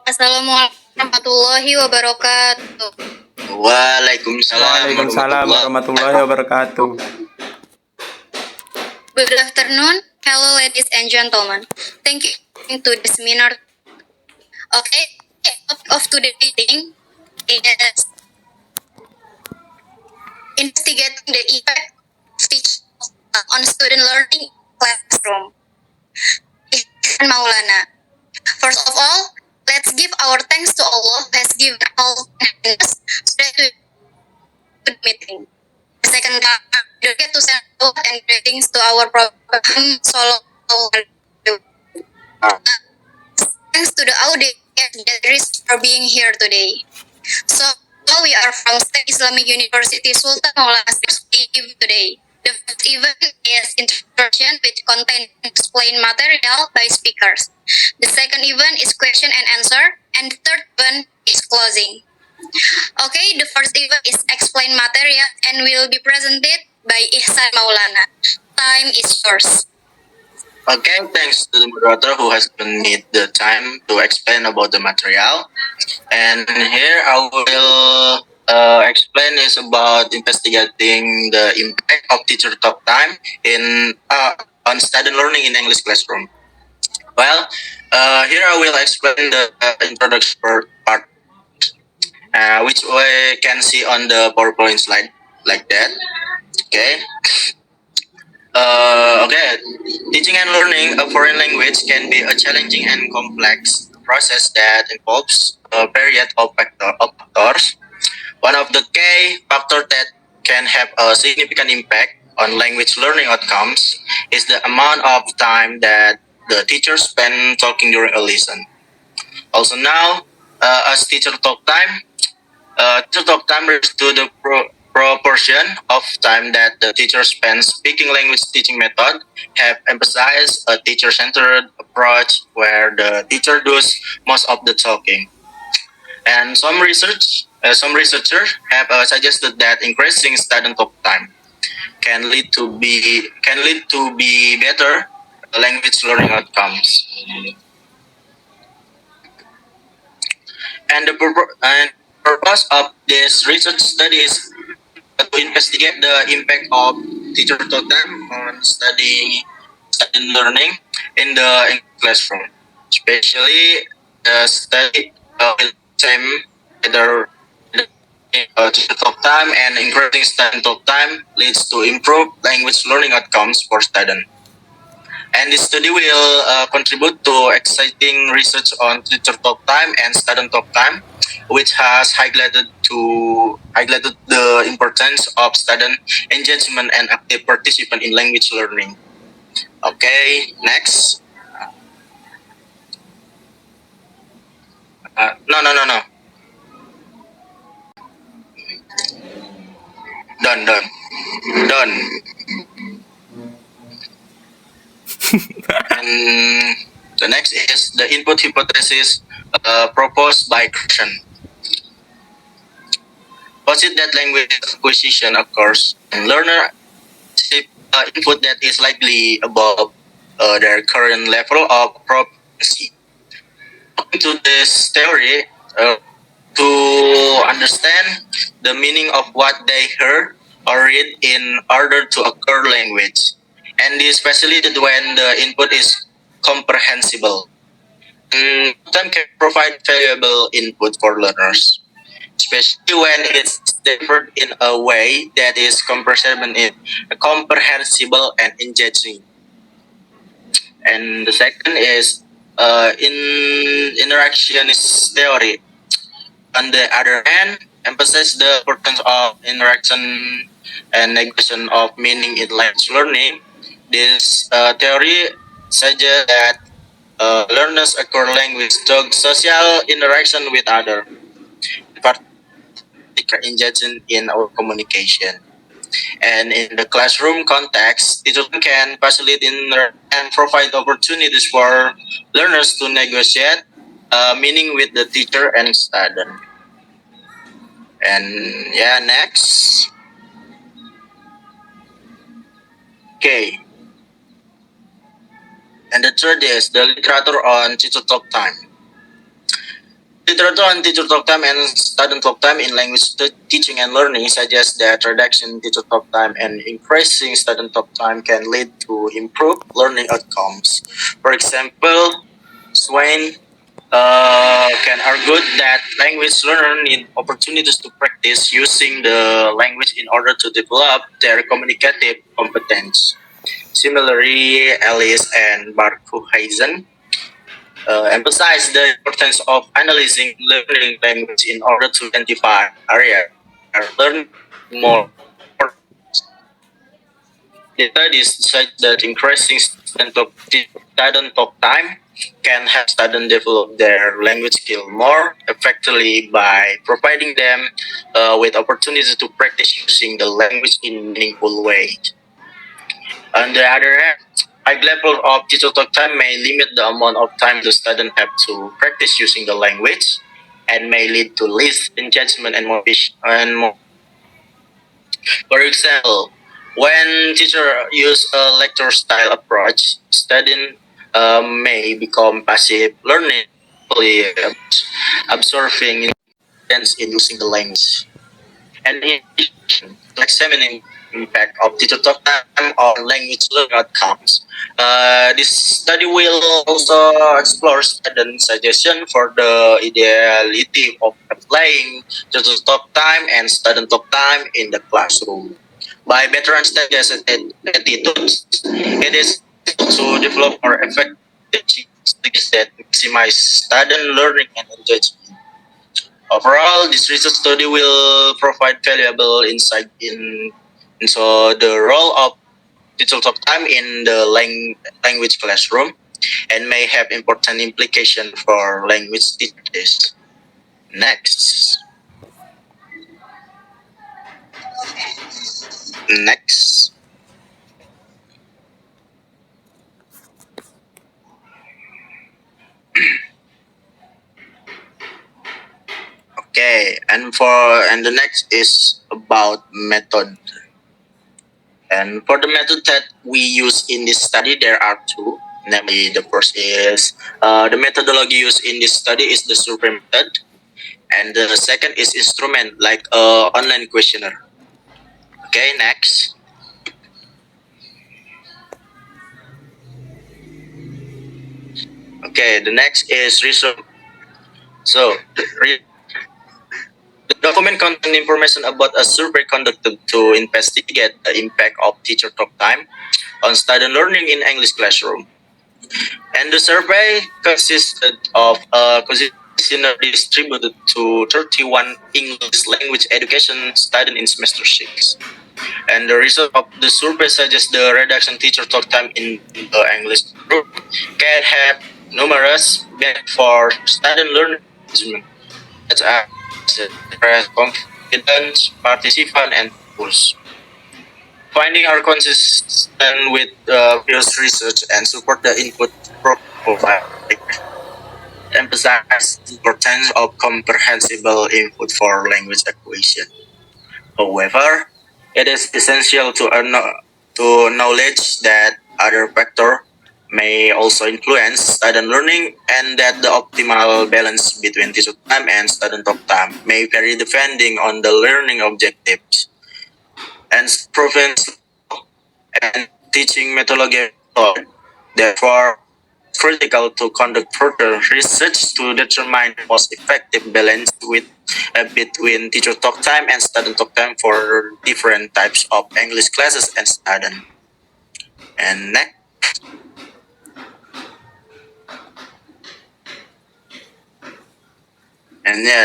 Assalamualaikum warahmatullahi wabarakatuh. Waalaikumsalam warahmatullahi wabarakatuh. Good afternoon, hello ladies and gentlemen. Thank you to the seminar. Okay, topic of today's meeting is investigating the effect of teaching on student learning classroom. Ihsan Maulana. First of all, let's give our thanks to Allah who has given all happiness so that we to the meeting. The second time, we get to send love and greetings to our Prophet Muhammad Sallallahu Alaihi Wasallam. Thanks to the audience that is for being here today. So we are from State Islamic University Sultan Maulana today. The first event is introduction which contain explained material by speakers. The second event is question and answer, and the third event is closing. Okay, the first event is explain material and will be presented by Ihsan Maulana. Time is yours. Okay, thanks to the moderator who has given me the time to explain about the material. And here I will explain is about investigating the impact of teacher talk time on student learning in English classroom. Well, here I will explain the introduction part, which we can see on the PowerPoint slide like that. Okay. Okay, teaching and learning a foreign language can be a challenging and complex process that involves a variety of factors. One of the key factors that can have a significant impact on language learning outcomes is the amount of time that the teacher spends talking during a lesson. Also now, as teacher talk time refers to the proportion of time that the teacher spends speaking language teaching method have emphasized a teacher-centered approach where the teacher does most of the talking. And some researchers have suggested that increasing student talk time can lead to be better language learning outcomes. And the purpose of this research study is to investigate the impact of teacher talk time on studying learning in the classroom. Especially the study will examine whether teacher talk time and increasing student talk time leads to improved language learning outcomes for students. And this study will contribute to exciting research on teacher talk time and student talk time, which has highlighted the importance of student engagement and active participation in language learning. Okay, next. No. Done. And the next is the input hypothesis proposed by Christian. Posit that language acquisition occurs and learner input that is likely above their current level of proficiency. According to this theory, to understand the meaning of what they heard or read in order to acquire language, and this facilitated when the input is comprehensible. And time can provide valuable input for learners, especially when it's delivered in a way that is comprehensible and engaging. And the second is in interactionist theory. On the other hand, emphasizes the importance of interaction and negation of meaning in language learning. This theory suggests that learners acquire language through social interaction with others, particularly engaging in our communication. And in the classroom context, teachers can facilitate and provide opportunities for learners to negotiate meaning with the teacher and student. And yeah, next. Okay. And the third is the literature on teacher talk time. Literature on teacher talk time and student talk time in language teaching and learning suggests that reduction teacher talk time and increasing student talk time can lead to improved learning outcomes. For example, Swain can argue that language learners need opportunities to practice using the language in order to develop their communicative competence. Similarly, Ellis and Barkhuizen emphasize the importance of analyzing learning language in order to identify areas where learning more. The studies suggest that increasing student talk time can help students develop their language skill more effectively by providing them with opportunities to practice using the language in meaningful ways. On the other hand, high level of digital talk time may limit the amount of time the student have to practice using the language and may lead to less engagement and motivation. For example, when teacher use a lecture style approach, student may become passive learning, absorbing intelligence in using the language. And in addition to examining the impact of digital talk time on language learning outcomes, this study will also explore student suggestion for the ideality of applying digital talk time and student talk time in the classroom. By better understanding these attitudes, it is to develop more effective teaching strategies that maximize student learning and engagement. Overall, this research study will provide valuable insight into the role of digital talk time in the language classroom and may have important implications for language teachers. Next. Next. Okay, and the next is about method. And for the method that we use in this study, there are two. Namely, the first is the methodology used in this study is the survey method, and the second is instrument like online questionnaire. Okay, next. Okay, the next is research. So the document contains information about a survey conducted to investigate the impact of teacher talk time on student learning in English classroom. And the survey consisted of a questionnaire distributed to 31 English language education students in semester 6. And the result of the survey suggests the reduction teacher talk time in the English group can have numerous benefits for student learning engagement, such as increased confidence, participation, and tools. Finding are consistent with previous research and support the input provided. Emphasize the importance of comprehensible input for language acquisition. However, it is essential to knowledge that other factors may also influence student learning and that the optimal balance between teacher time and student talk time may vary depending on the learning objectives and province and teaching methodology. Therefore, it's critical to conduct further research to determine the most effective balance between teacher talk time and student talk time for different types of English classes and student. And next,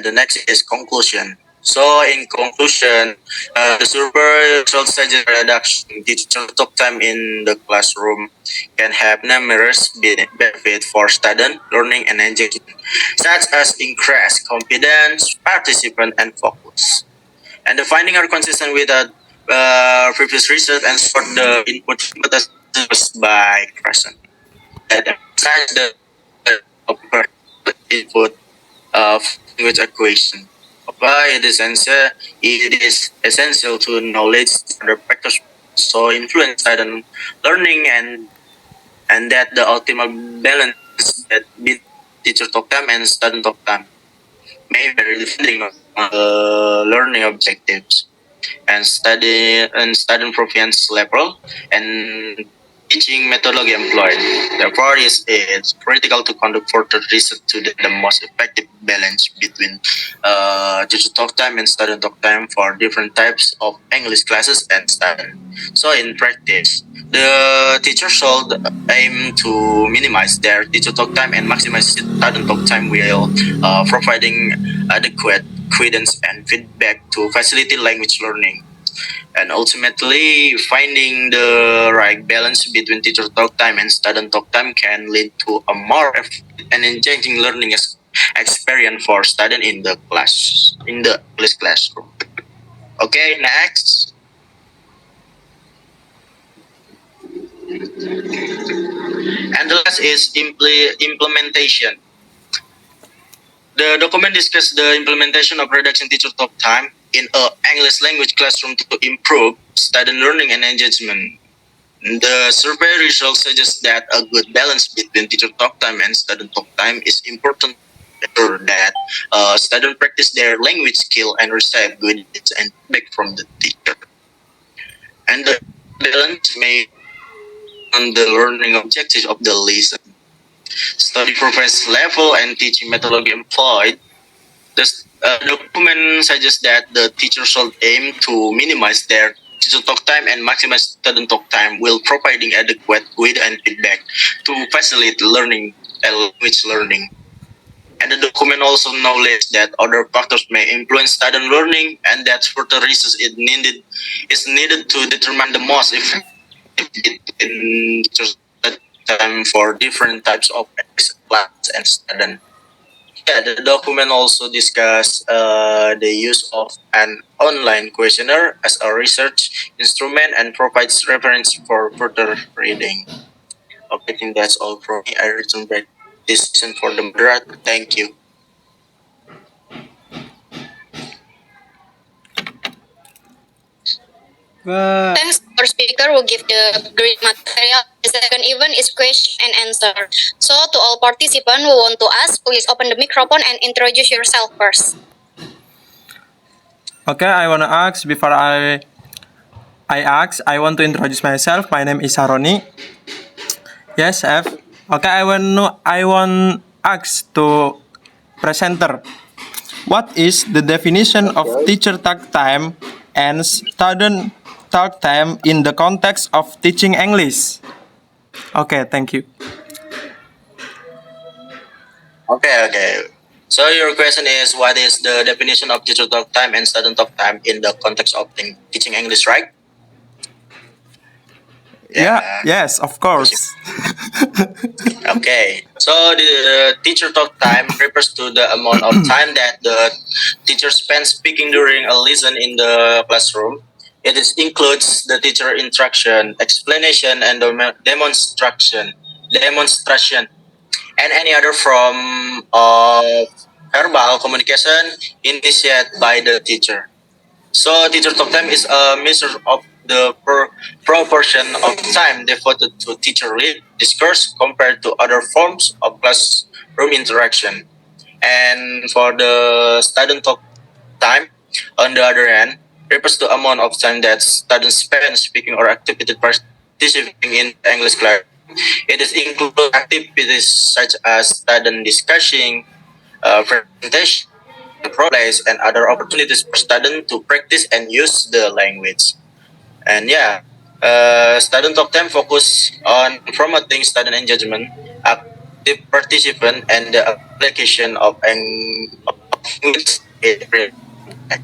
the next is conclusion. So, in conclusion, the survey results suggest reduction in teacher talk time in the classroom can have numerous benefits for student learning and engagement, such as increased confidence, participation, and focus. And the findings are consistent with the previous research and support the input hypothesis by Carson. And emphasize the input of language equation. Why it is essential to knowledge the factors so influence student learning and that the optimal balance that between teacher talk time and student talk time. may vary depending on the learning objectives and student proficiency level and teaching methodology employed. Therefore, it's critical to conduct further research to the most effective balance between teacher talk time and student talk time for different types of English classes and student. So, in practice, the teacher should aim to minimize their teacher talk time and maximize student talk time while providing adequate guidance and feedback to facilitate language learning. And ultimately, finding the right balance between teacher talk time and student talk time can lead to a more effective and engaging learning experience for student in the English classroom. Okay, next. And the last is implementation. The document discusses the implementation of reduction teacher talk time in a English language classroom to improve student learning and engagement. The survey results suggest that a good balance between teacher talk time and student talk time is important to ensure that students practice their language skill and receive guidance and feedback from the teacher. And the balance may on the learning objectives of the lesson. Study professor level and teaching methodology employed. The document suggests that the teacher should aim to minimize their teacher talk time and maximize student talk time while providing adequate guide and feedback to facilitate learning and language learning. And the document also acknowledges that other factors may influence student learning and that further research is needed to determine the most effective in teacher time for different types of class and student. Yeah, the document also discuss the use of an online questionnaire as a research instrument and provides reference for further reading. Okay, I think that's all from me. I return back this session for the moderator. Thank you. Thanks, our speaker will give the great material. The second event is question and answer. So, to all participants who want to ask, please open the microphone and introduce yourself first. Okay, I wanna ask before I want to introduce myself. My name is Saroni. Yes, F. Okay, I want ask to presenter. What is the definition of teacher talk time and student talk time in the context of teaching English? Okay, thank you. Okay. So your question is what is the definition of teacher talk time and student talk time in the context of teaching English, right? Yeah, yes, of course. Okay, so the teacher talk time refers to the amount of time that the teacher spends speaking during a lesson in the classroom. Includes the teacher instruction, explanation, and demonstration, and any other form of verbal communication initiated by the teacher. So teacher talk time is a measure of the proportion of time devoted to teacher read discourse compared to other forms of classroom interaction. And for the student talk time, on the other hand, refers to amount of time that students spend speaking or activity participating in English class. It is include activities such as student discussing, presentation, plays, and other opportunities for students to practice and use the language. And yeah, student talk time focus on promoting student engagement, active participant, and the application of language in real life.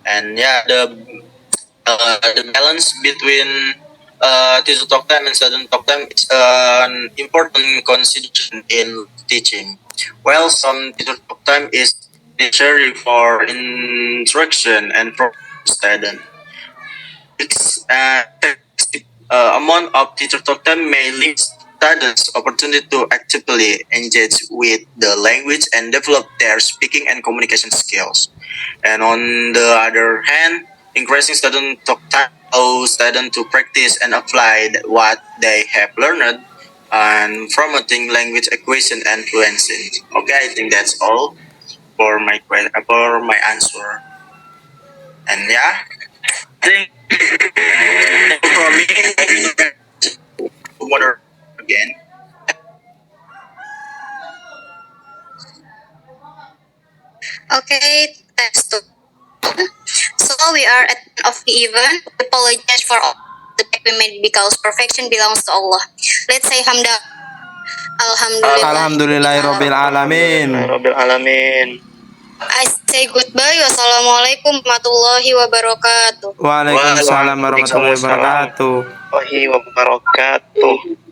And yeah, the balance between teacher talk time and student talk time is an important consideration in teaching. While some teacher talk time is necessary for instruction and for student, its amount of teacher talk time may limit students' opportunity to actively engage with the language and develop their speaking and communication skills. And on the other hand, increasing student talk time allows students to practice and apply what they have learned and promoting language acquisition and fluency. Okay, I think that's all. for my answer. And yeah, I think for me, water again. Okay, thanks to so we are at the end of the event. We apologize for all the mistake we made because perfection belongs to Allah. Let's say hamda. Alhamdulillah. Alhamdulillahirabbil alamin. Rabbil alamin. I say goodbye. Wassalamualaikum warahmatullahi wabarakatuh. Waalaikumsalam warahmatullahi wabarakatuh. Warahmatullahi wabarakatuh.